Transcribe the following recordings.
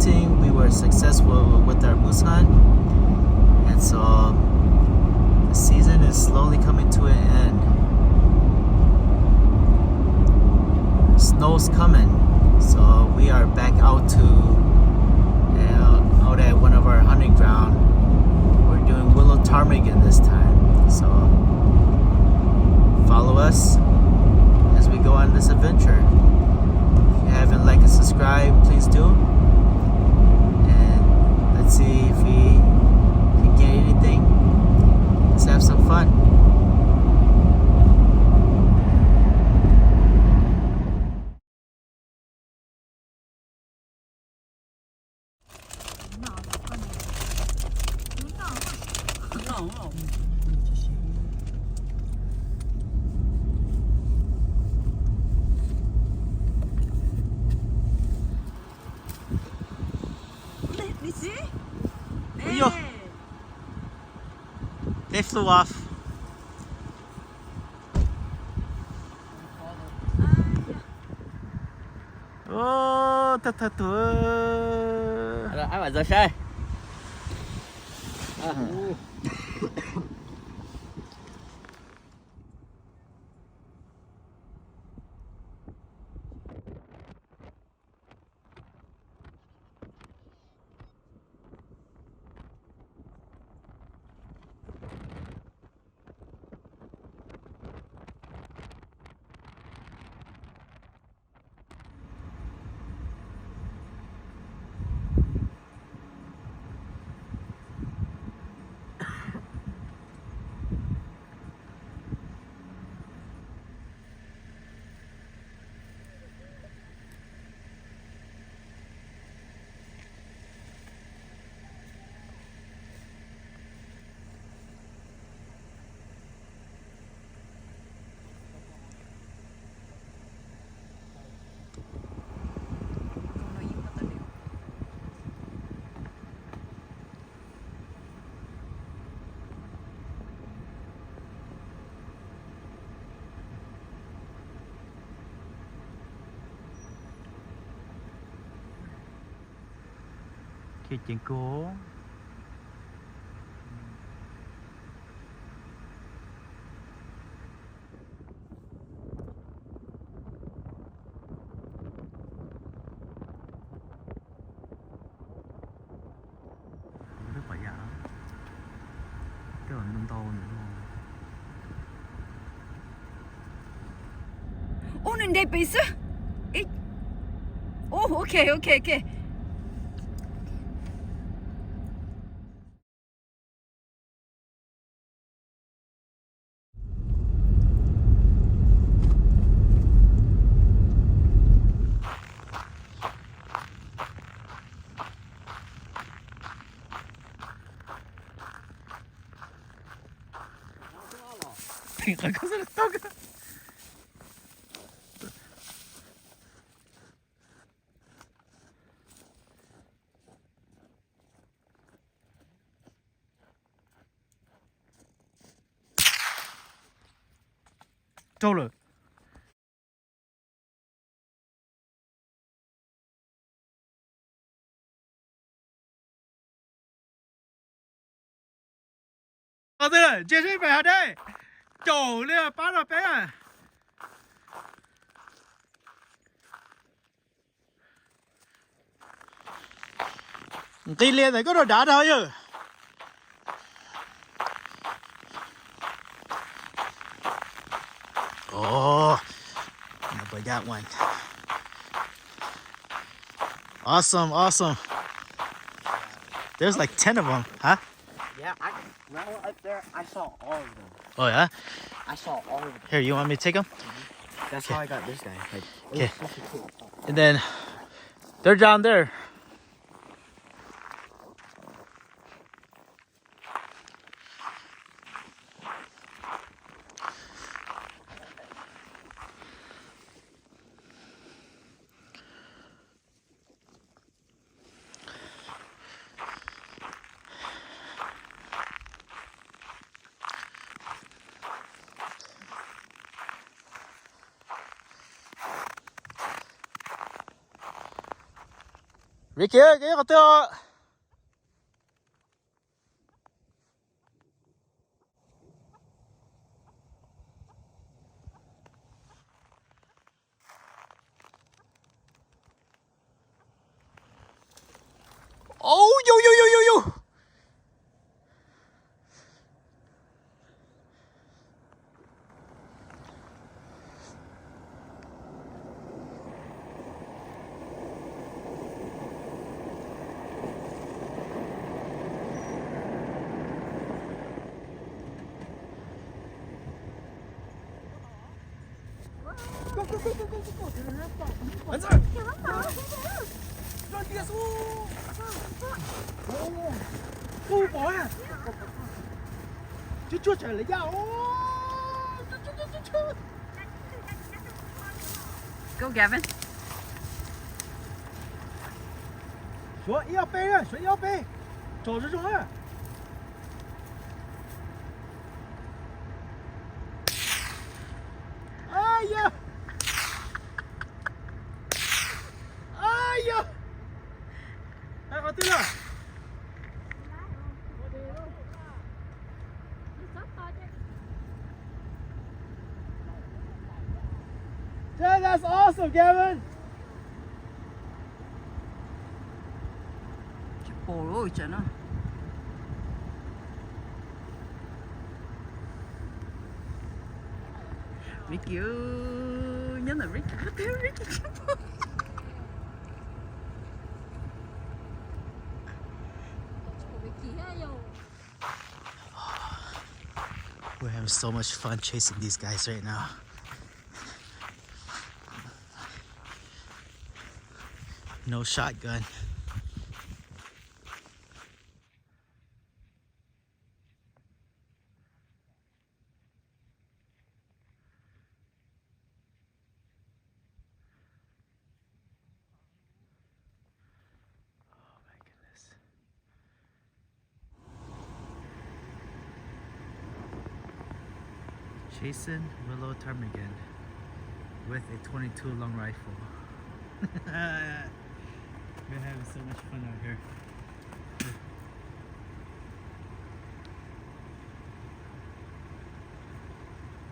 hunting. We were successful with our moose hunt, and so the season is slowly coming to an end. Snow's coming, so we are back out at one of our hunting ground. We're doing willow ptarmigan this time, so follow us as we go on this adventure. If you haven't liked and subscribed, please do. And let's see if we can get anything. Let's have some fun. Yo. They flew off. Oh, ta-ta-ta. Ai bảo giờ xe. Cái chuyện cố. Rất phải dạ. Cái bản nông tô nữa luôn. 오늘 내 베이스? 오, 오케이. 가까스를 떠가. đâu rồi? Ở đây, chia sẻ về ở đây. Chỗ này bắt đầu bé à. Tí lên này có đồ đá thôi chứ. Oh, I got one. Awesome. There's like 10 of them, huh? Yeah, when I was up there, I saw all of them. Oh yeah? I saw all of them. Here, you want me to take them? That's how I got this guy. Like, Okay. And then they're down there. Ricky ơi, cái có tiêu. Oh, yo. Vẫn rồi. Rồi kia xuống. Ô, bỏ à. Chút trở lấy nhau. Chút. Go, Gavin. Xuống ELP rồi, xuống ELP. Trổ rồi. Ai da. Ai có tin à? Yeah, that's awesome, Gavin. Bộ rồi chứ nó. Ricky ơi, nhớ là Ricky có thiếu Ricky. We're having so much fun chasing these guys right now. No shotgun. Oh my goodness. Chasing Willow ptarmigan with a 22 long rifle. We're having so much fun out here.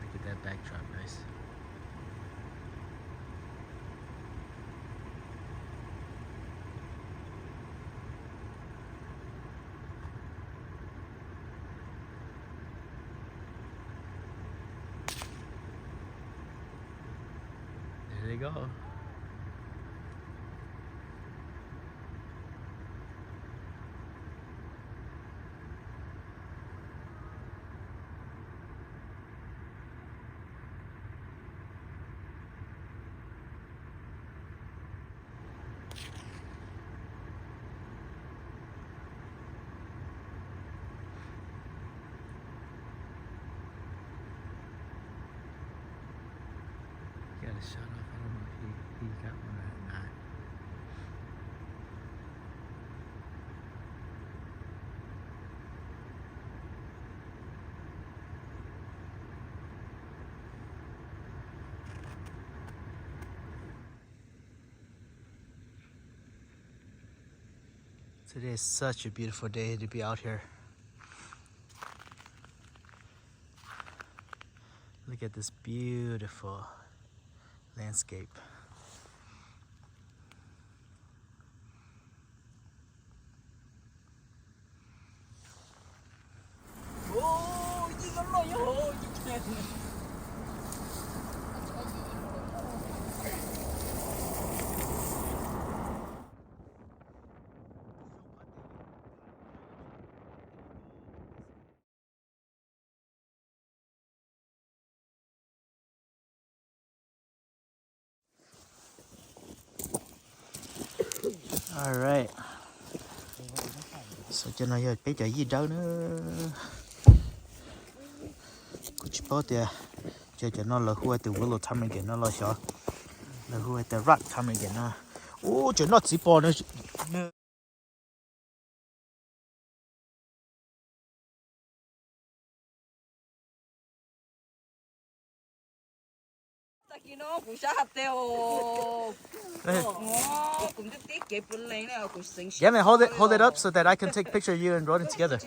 Look at that backdrop, guys. There they go. Got a shot off. I don't know if he got one or not. Today is such a beautiful day to be out here. Look at this beautiful landscape. Ô, gì nó lôi vô. Alright. So cho nó giờ cái gì đâu nữa. Cứ chỉ bảo thì cho nó là hoa từ willow ptarmigan nó là sao? Là hoa từ rock ptarmigan nó. Ô, cho nó chỉ bảo nó. Taki no, cũng sát hạt tiêu. Cũng rất tiếc 给本来呢，会生 Yeah, man, hold it up so that I can take a picture of you and Roden together.